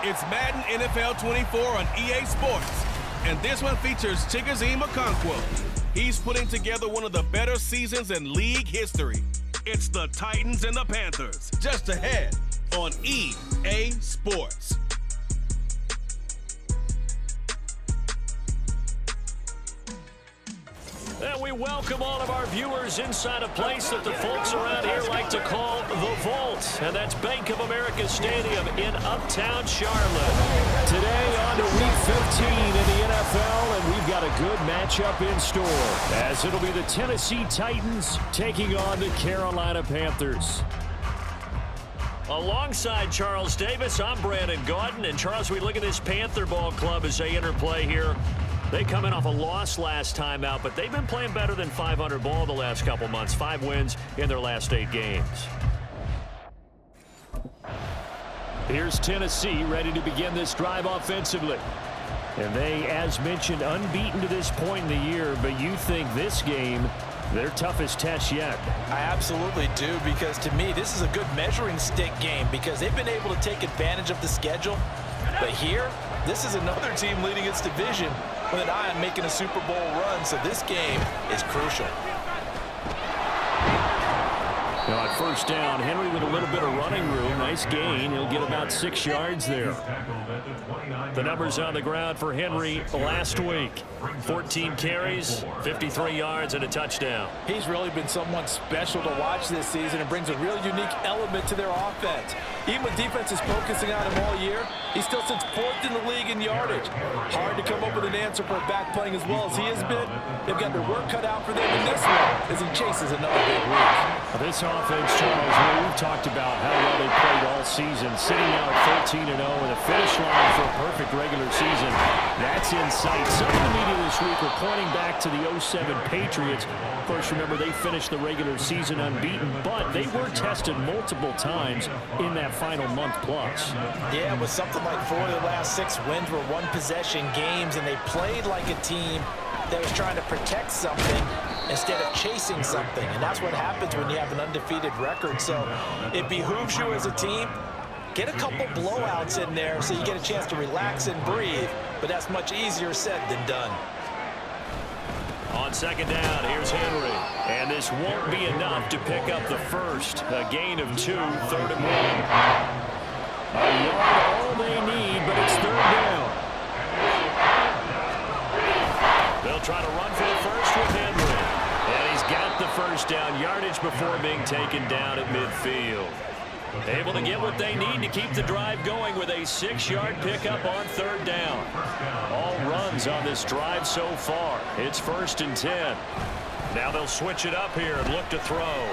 It's Madden NFL 24 on EA Sports, and this one features Chigoziem Okonkwo. He's putting together one of the better seasons in league history. It's the Titans and the Panthers, just ahead on EA Sports. And we welcome all of our viewers inside a place that the folks around here like to call the Vault. And that's Bank of America Stadium in Uptown Charlotte. Today on to Week 15 in the NFL, and we've got a good matchup in store, as it'll be the Tennessee Titans taking on the Carolina Panthers. Alongside Charles Davis, I'm Brandon Gaudin. And Charles, we look at this Panther ball club as they interplay here. They come in off a loss last time out, but they've been playing better than 500 ball the last couple months. 5 wins in their last 8 games. Here's Tennessee ready to begin this drive offensively. And they, as mentioned, unbeaten to this point in the year, but you think this game their toughest test yet? I absolutely do, because to me, this is a good measuring stick game because they've been able to take advantage of the schedule. But here, this is another team leading its division with an eye on making a Super Bowl run, so this game is crucial. Now at first down, Henry with a little bit of running room. Nice gain. He'll get about 6 yards there. The numbers on the ground for Henry last week. 14 carries, 53 yards, and a touchdown. He's really been someone special to watch this season and brings a real unique element to their offense. Even with defense is focusing on him all year, he still sits 4th in the league in yardage. Hard to come up with an answer for a back playing as well as he has been. They've got their work cut out for them in this one as he chases another big week. This offense, Charles, we've talked about how well they played all season, sitting now at 14-0 with a finish line for a perfect regular season. That's in sight. Some of the media this week were pointing back to the 07 Patriots. Of course, remember, they finished the regular season unbeaten, but they were tested multiple times in that final month plus. Yeah, with something like 4 of the last 6 wins were one-possession games, and they played like a team that was trying to protect something instead of chasing something. And that's what happens when you have an undefeated record. So it behooves you as a team, get a couple blowouts in there so you get a chance to relax and breathe. But that's much easier said than done. On second down, here's Henry. And this won't be enough to pick up the first. A gain of 2, 3rd and 1. A yard, all they need, but it's 3rd down. They'll try to run for the first with Henry. And he's got the first down yardage before being taken down at midfield. Able to get what they need to keep the drive going with a 6-yard pickup on 3rd down. All runs on this drive so far. It's 1st and 10. Now they'll switch it up here and look to throw.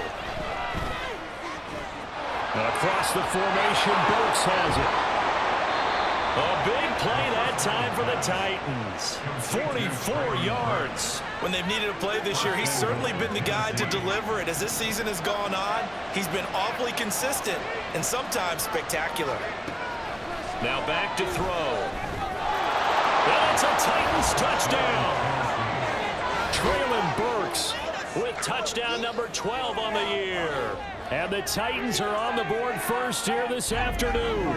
Across the formation, Burks has it. A big play that time for the Titans. 44 yards. When they've needed a play this year, he's certainly been the guy to deliver it. As this season has gone on, he's been awfully consistent and sometimes spectacular. Now back to throw. That's a Titans touchdown. Traylon Burks with touchdown number 12 on the year. And the Titans are on the board first here this afternoon.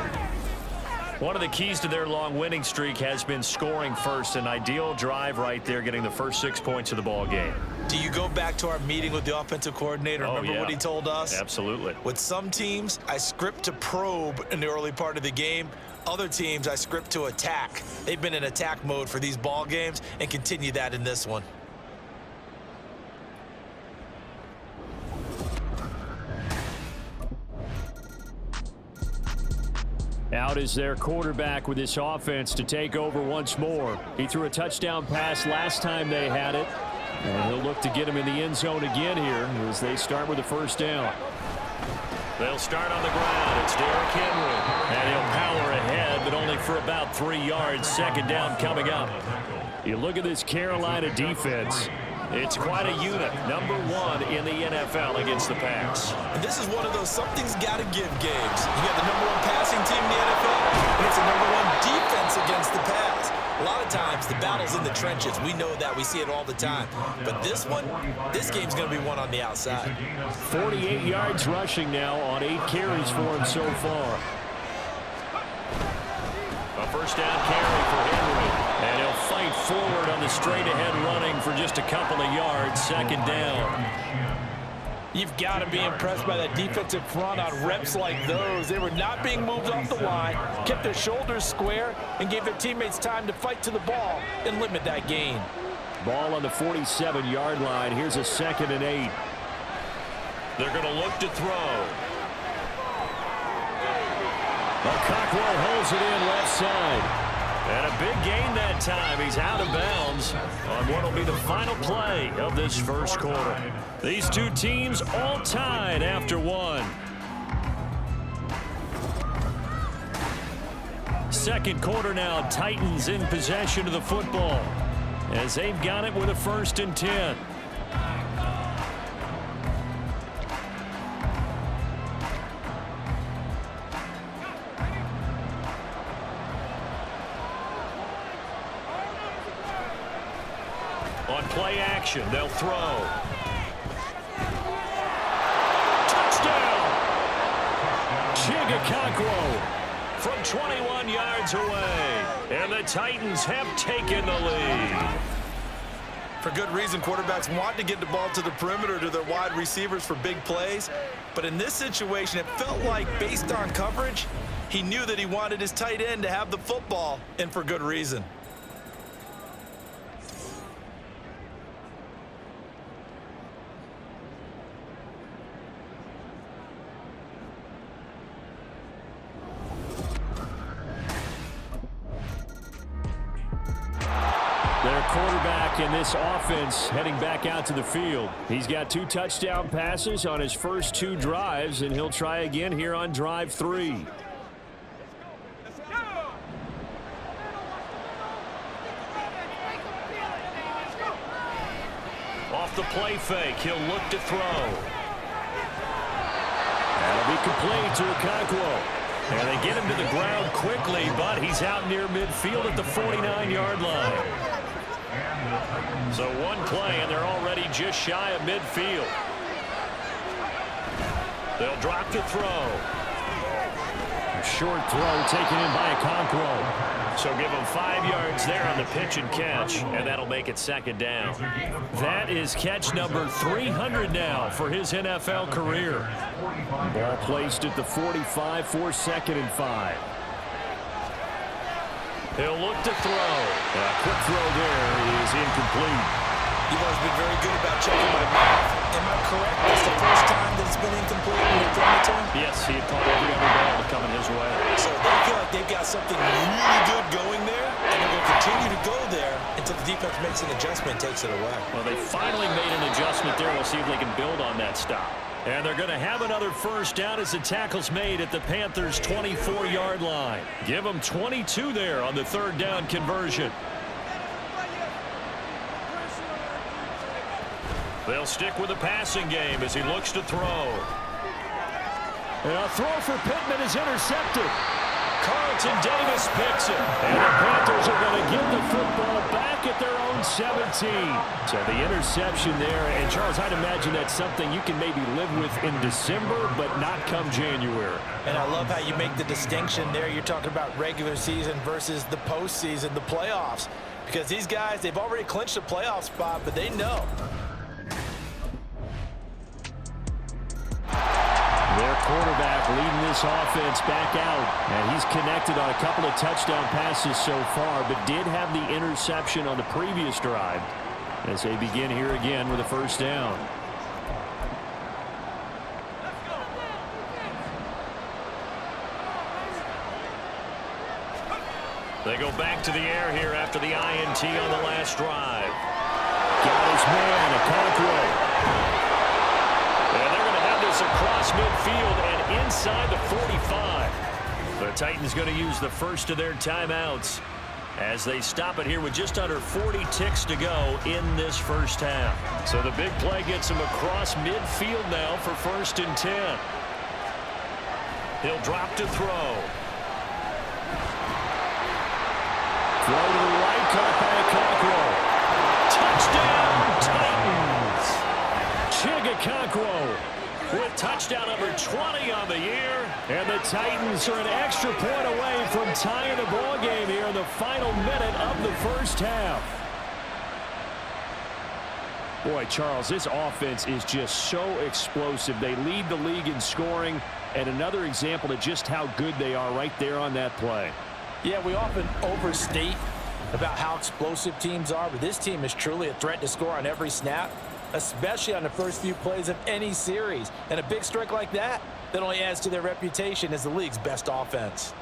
One of the keys to their long winning streak has been scoring first. An ideal drive right there, getting the first 6 points of the ball game. Do you go back to our meeting with the offensive coordinator? Remember what he told us? Absolutely. With some teams, I script to probe in the early part of the game. Other teams, I script to attack. They've been in attack mode for these ball games and continue that in this one. Out is their quarterback with this offense to take over once more. He threw a touchdown pass last time they had it. And he'll look to get him in the end zone again here as they start with the first down. They'll start on the ground. It's Derrick Henry. And he'll power ahead, but only for about 3 yards. Second down coming up. You look at this Carolina defense. It's quite a unit. Number 1 in the NFL against the pass. And this is one of those something's got to give games. You got the number 1 passing team in the NFL, and it's the number 1 defense against the pass. A lot of times, the battle's in the trenches. We know that. We see it all the time. But this one, this game's going to be won on the outside. 48 yards rushing now on 8 carries for him so far. first down carry for Henry. And he'll fight forward on the straight-ahead running for just a couple of yards. Second down. You've got to be impressed by that defensive front on reps like those. They were not being moved off the line, kept their shoulders square, and gave their teammates time to fight to the ball and limit that gain. Ball on the 47-yard line. Here's a 2nd and 8. They're going to look to throw. Cockrell holds it in left side. And a big gain that time. He's out of bounds on what will be the final play of this first quarter. These two teams all tied after one. Second quarter now, Titans in possession of the football as they've got it with a 1st and 10. On play action, they'll throw. Touchdown! Cockrell from 21 yards away. And the Titans have taken the lead. For good reason, quarterbacks want to get the ball to the perimeter to their wide receivers for big plays. But in this situation, it felt like, based on coverage, he knew that he wanted his tight end to have the football, and for good reason. Their quarterback in this offense heading back out to the field. He's got 2 touchdown passes on his first 2 drives, and he'll try again here on drive 3. Off the play fake, he'll look to throw. That'll be complete to Okonkwo. And they get him to the ground quickly, but he's out near midfield at the 49-yard line. So one play, and they're already just shy of midfield. They'll drop the throw. A short throw taken in by Okonkwo. So give him 5 yards there on the pitch and catch, and that'll make it 2nd down. That is catch number 300 now for his NFL career. Ball placed at the 45 for 2nd and 5. He'll look to throw. A quick throw there is incomplete. You've always been very good about checking my math. Am I correct? That's the first time that it's been incomplete when you're throwing it to him? Yes, he had caught every other ball coming his way. So they feel like they've got something really good going there, and they're going to continue to go there until the defense makes an adjustment and takes it away. Well, they finally made an adjustment there. We'll see if they can build on that stop. And they're going to have another first down as the tackle's made at the Panthers' 24-yard line. Give them 22 there on the 3rd down conversion. They'll stick with the passing game as he looks to throw. And a throw for Pittman is intercepted. Carlton Davis picks it. And the Panthers are going to get the football back at their own 17. So the interception there. And, Charles, I'd imagine that's something you can maybe live with in December, but not come January. And I love how you make the distinction there. You're talking about regular season versus the postseason, the playoffs. Because these guys, they've already clinched a playoff spot, but they know. Their quarterback leading this offense back out. And he's connected on a couple of touchdown passes so far, but did have the interception on the previous drive as they begin here again with a first down. They go back to the air here after the INT on the last drive. Got his man, Okonkwo. And they're going to have this across midfield and inside the 45. The Titans going to use the first of their timeouts as they stop it here with just under 40 ticks to go in this first half. So the big play gets him across midfield now for 1st and 10. He'll drop to throw. Throw to the right, caught by Okonkwo. Touchdown, Okonkwo with touchdown number 20 on the year. And the Titans are an extra point away from tying the ball game here in the final minute of the first half. Boy, Charles, this offense is just so explosive. They lead the league in scoring, and another example of just how good they are right there on that play. Yeah, we often overstate about how explosive teams are, but this team is truly a threat to score on every snap, especially on the first few plays of any series. And a big strike like that only adds to their reputation as the league's best offense.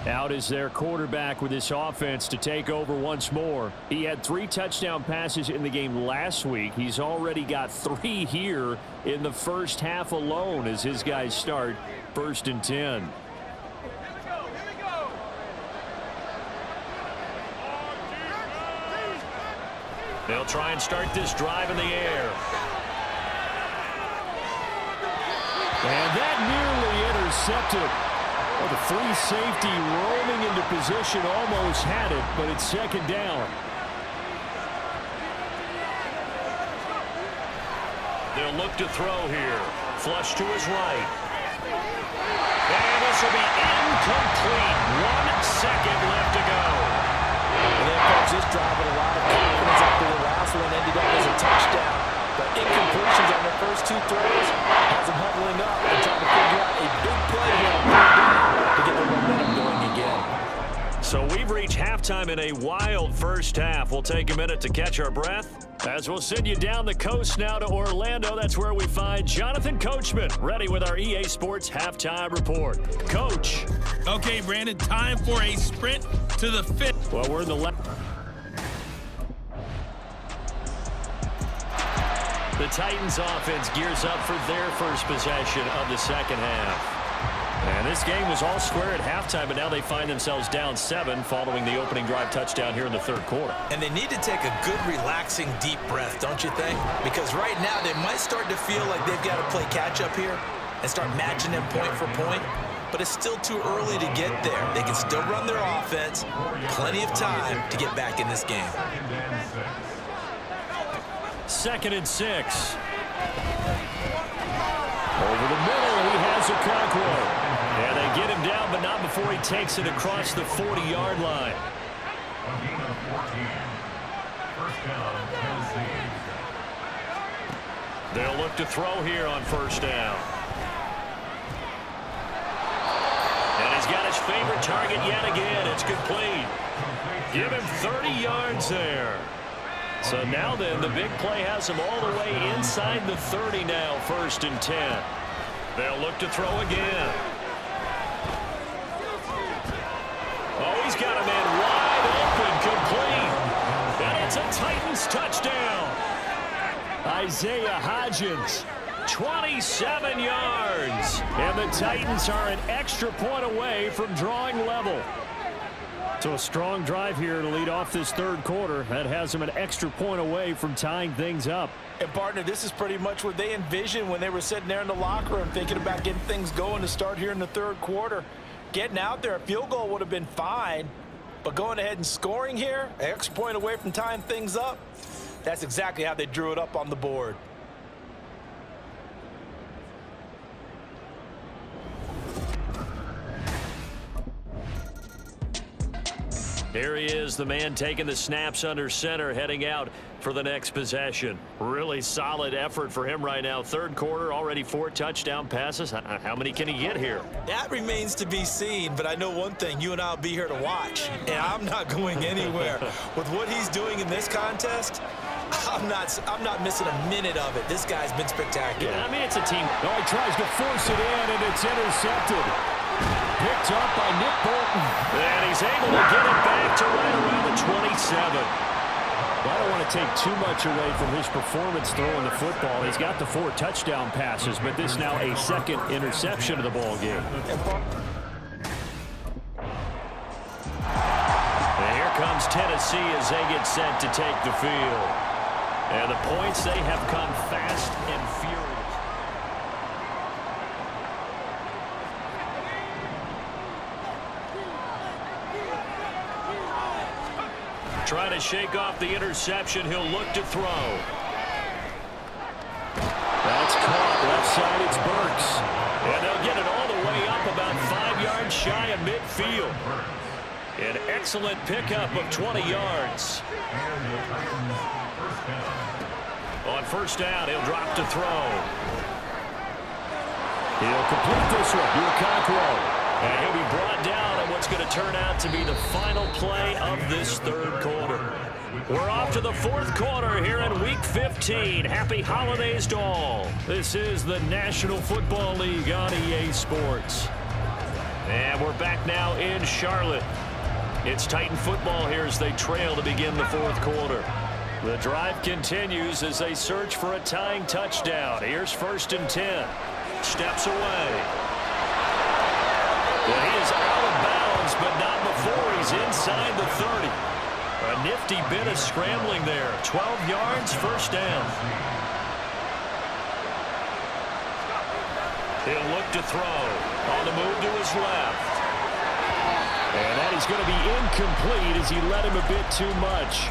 Out is their quarterback with this offense to take over once more. He had 3 touchdown passes in the game last week. He's already got 3 here in the first half alone as his guys start 1st and 10. They'll try and start this drive in the air. And that nearly intercepted. Well, the free safety roaming into position almost had it, but it's 2nd down. They'll look to throw here. Flush to his right. And this will be incomplete. 1 second left to go. And then folks, this drive with a lot of confidence after the last one ended up as a touchdown. But incompletions on their first 2 throws has them huddling up and trying to figure out a big play here on 3rd down to get the momentum going again. So we've reached halftime in a wild first half. We'll take a minute to catch our breath as we'll send you down the coast now to Orlando. That's where we find Jonathan Coachman ready with our EA Sports halftime report. Coach. Okay, Brandon, time for a sprint to the 5th. Well, we're in the left. The Titans offense gears up for their first possession of the second half. And this game was all square at halftime, but now they find themselves down 7 following the opening drive touchdown here in the 3rd quarter. And they need to take a good, relaxing, deep breath, don't you think? Because right now they might start to feel like they've got to play catch-up here and start matching them point for point. But it's still too early to get there. They can still run their offense. Plenty of time to get back in this game. 2nd and 6. Over the middle, he has Okonkwo. And they get him down, but not before he takes it across the 40-yard line. They'll look to throw here on 1st down. And he's got his favorite target yet again. It's complete. Give him 30 yards there. So now then, the big play has him all the way inside the 30 now, 1st and 10. They'll look to throw again. Oh, he's got a man wide open, complete. And it's a Titans touchdown. Isaiah Hodgins, 27 yards. And the Titans are an extra point away from drawing level. So a strong drive here to lead off this 3rd quarter. That has them an extra point away from tying things up. And, partner, this is pretty much what they envisioned when they were sitting there in the locker room thinking about getting things going to start here in the 3rd quarter. Getting out there, a field goal would have been fine. But going ahead and scoring here, an extra point away from tying things up, that's exactly how they drew it up on the board. Here he is, the man taking the snaps under center, heading out for the next possession. Really solid effort for him right now. 3rd quarter, already 4 touchdown passes. How many can he get here? That remains to be seen, but I know one thing, you and I will be here to watch, and I'm not going anywhere. With what he's doing in this contest, I'm not missing a minute of it. This guy's been spectacular. Yeah, I mean, it's a team. Oh, he tries to force it in, and it's intercepted. Picked up by Nick Bolton. And he's able to get it back to right around the 27. Well, I don't want to take too much away from his performance throwing the football. He's got the 4 touchdown passes, but this now a 2nd interception of the ball game. And here comes Tennessee as they get set to take the field. And the points, they have come fast and furious. Trying to shake off the interception. He'll look to throw. That's caught. Left side, it's Burks. And they'll get it all the way up about 5 yards shy of midfield. An excellent pickup of 20 yards. On first down, he'll drop to throw. He'll complete this one. Okonkwo. And he'll be brought down on what's going to turn out to be the final play of this third quarter. We're off to the fourth quarter here in Week 15. Happy holidays to all. This is the National Football League on EA Sports. And we're back now in Charlotte. It's Titan football here as they trail to begin the fourth quarter. The drive continues as they search for a tying touchdown. Here's 1st and 10. Steps away. Well, he is out of bounds, but not before he's inside the 30. A nifty bit of scrambling there. 12 yards, first down. He'll look to throw. On the move to his left. And that is going to be incomplete as he let him a bit too much.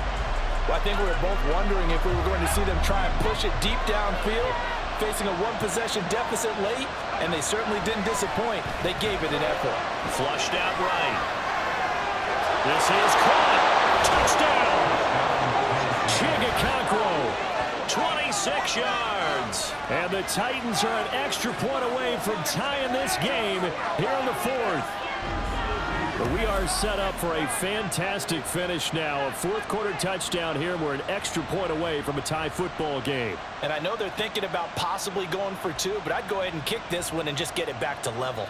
Well, I think we were both wondering if we were going to see them try and push it deep downfield, facing a one-possession deficit late, and they certainly didn't disappoint. They gave it an effort. Flushed out right. This is caught. Touchdown. Okonkwo, 26 yards. And the Titans are an extra point away from tying this game here in the fourth. But we are set up for a fantastic finish now. A fourth quarter touchdown here. We're an extra point away from a tie football game. And I know they're thinking about possibly going for two, but I'd go ahead and kick this one and just get it back to level.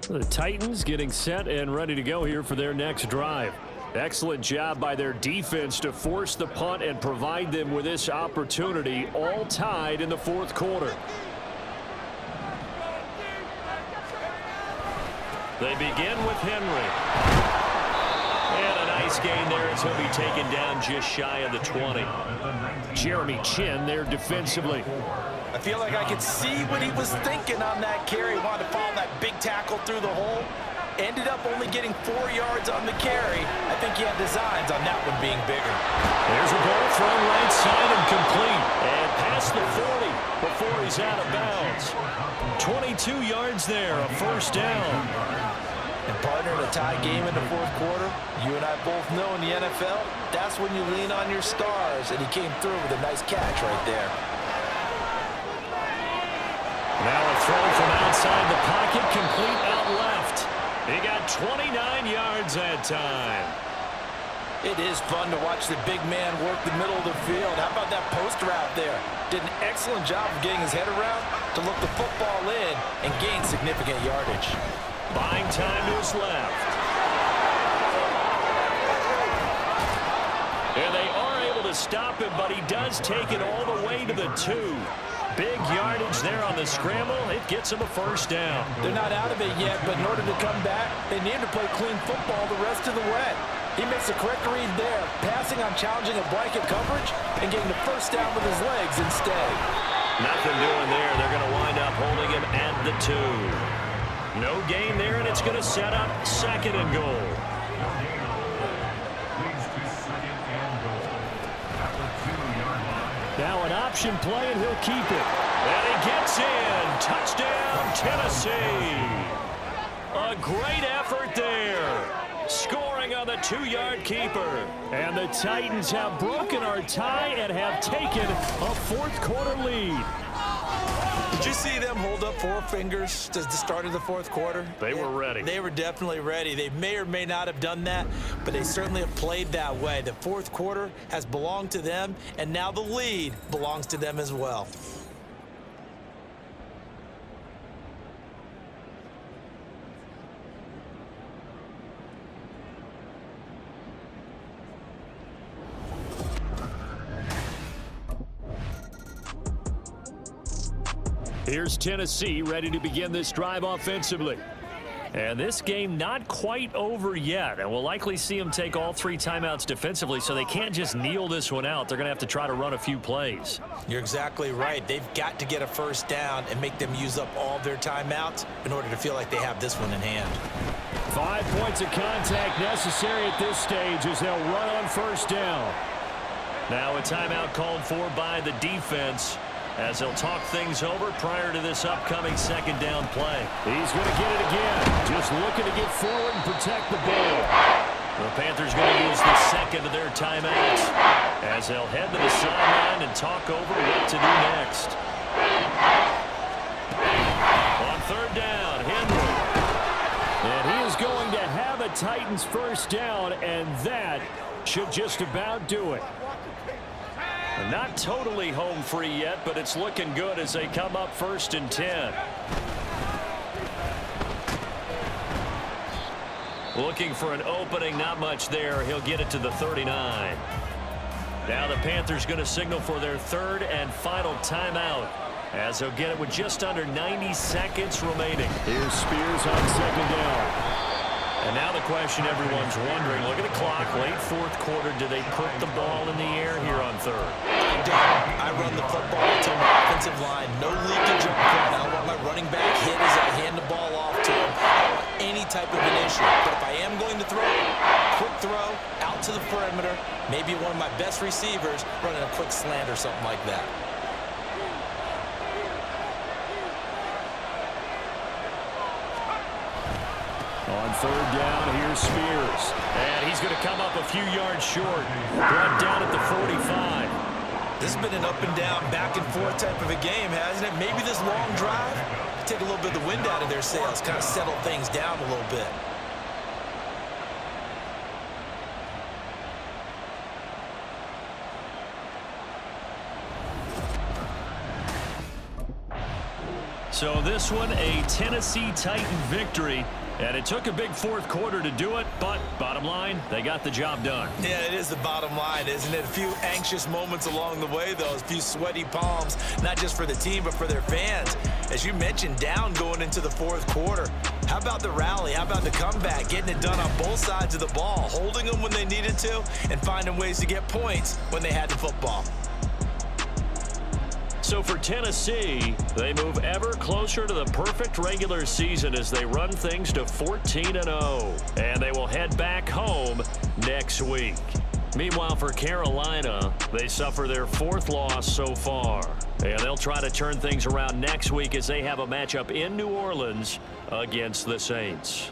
The Titans getting set and ready to go here for their next drive. Excellent job by their defense to force the punt and provide them with this opportunity, all tied in the fourth quarter. They begin with Henry. And a nice gain there as he'll be taken down just shy of the 20. Jeremy Chin there defensively. I feel like I could see what he was thinking on that carry. Wanted to follow that big tackle through the hole. Ended up only getting 4 yards on the carry. I think he had designs on that one being bigger. There's a ball thrown right side and complete. And past the 40 before he's out of bounds. 22 yards there, a first down. And partner, in a tie game in the fourth quarter, you and I both know in the NFL, that's when you lean on your stars. And he came through with a nice catch right there. Now a throw from outside the pocket, complete out left. He got 29 yards that time. It is fun to watch the big man work the middle of the field. How about that post route there? Did an excellent job of getting his head around to look the football in and gain significant yardage. Buying time to his left. And they are able to stop him, but he does take it all the way to the 2. Big yardage there on the scramble. It gets him a first down. They're not out of it yet, but in order to come back, they need to play clean football the rest of the way. He makes the correct read there, passing on challenging a blanket coverage and getting the first down with his legs instead. Nothing doing there. They're going to wind up holding him at the 2. No gain there, and it's going to set up 2nd and goal. Now an option play, and he'll keep it. And he gets in. Touchdown, Tennessee. A great effort there. Scoring on the 2-yard keeper. And the Titans have broken our tie and have taken a fourth quarter lead. Did you see them hold up 4 fingers to the start of the fourth quarter? They were ready. They were definitely ready. They may or may not have done that, but they certainly have played that way. The fourth quarter has belonged to them, and now the lead belongs to them as well. Here's Tennessee ready to begin this drive offensively. And this game not quite over yet, and we'll likely see them take all 3 timeouts defensively, so they can't just kneel this one out. They're going to have to try to run a few plays. You're exactly right. They've got to get a first down and make them use up all their timeouts in order to feel like they have this one in hand. 5 points of contact necessary at this stage as they'll run on first down. Now a timeout called for by the defense, as they'll talk things over prior to this upcoming second down play. He's going to get it again. Just looking to get forward and protect the ball. The Panthers going to use the second of their timeouts as they'll head to the sideline and talk over what to do next. On third down, Henry. And he is going to have a Titans first down, and that should just about do it. Not totally home free yet, but it's looking good as they come up 1st and 10. Looking for an opening, not much there. He'll get it to the 39. Now the Panthers going to signal for their 3rd and final timeout, as they'll get it with just under 90 seconds remaining. Here's Spears on second down. And now the question everyone's wondering, look at the clock, late 4th quarter, do they put the ball in the air here on 3rd? I run the football to my offensive line. No leakage up front. I don't want my running back hit as I hand the ball off to him. I don't want any type of an issue. But if I am going to throw, quick throw, out to the perimeter, maybe one of my best receivers running a quick slant or something like that. On third down, here's Spears. And he's going to come up a few yards short. Brought down at the 45. This has been an up and down, back and forth type of a game, hasn't it? Maybe this long drive, take a little bit of the wind out of their sails, kind of settle things down a little bit. So this one, a Tennessee Titan victory. And it took a big 4th quarter to do it, but bottom line, they got the job done. Yeah, it is the bottom line, isn't it? A few anxious moments along the way, though. A few sweaty palms, not just for the team, but for their fans. As you mentioned, down going into the 4th quarter. How about the rally? How about the comeback? Getting it done on both sides of the ball, holding them when they needed to, and finding ways to get points when they had the football. So for Tennessee, they move ever closer to the perfect regular season as they run things to 14-0. And they will head back home next week. Meanwhile, for Carolina, they suffer their 4th loss so far. And they'll try to turn things around next week as they have a matchup in New Orleans against the Saints.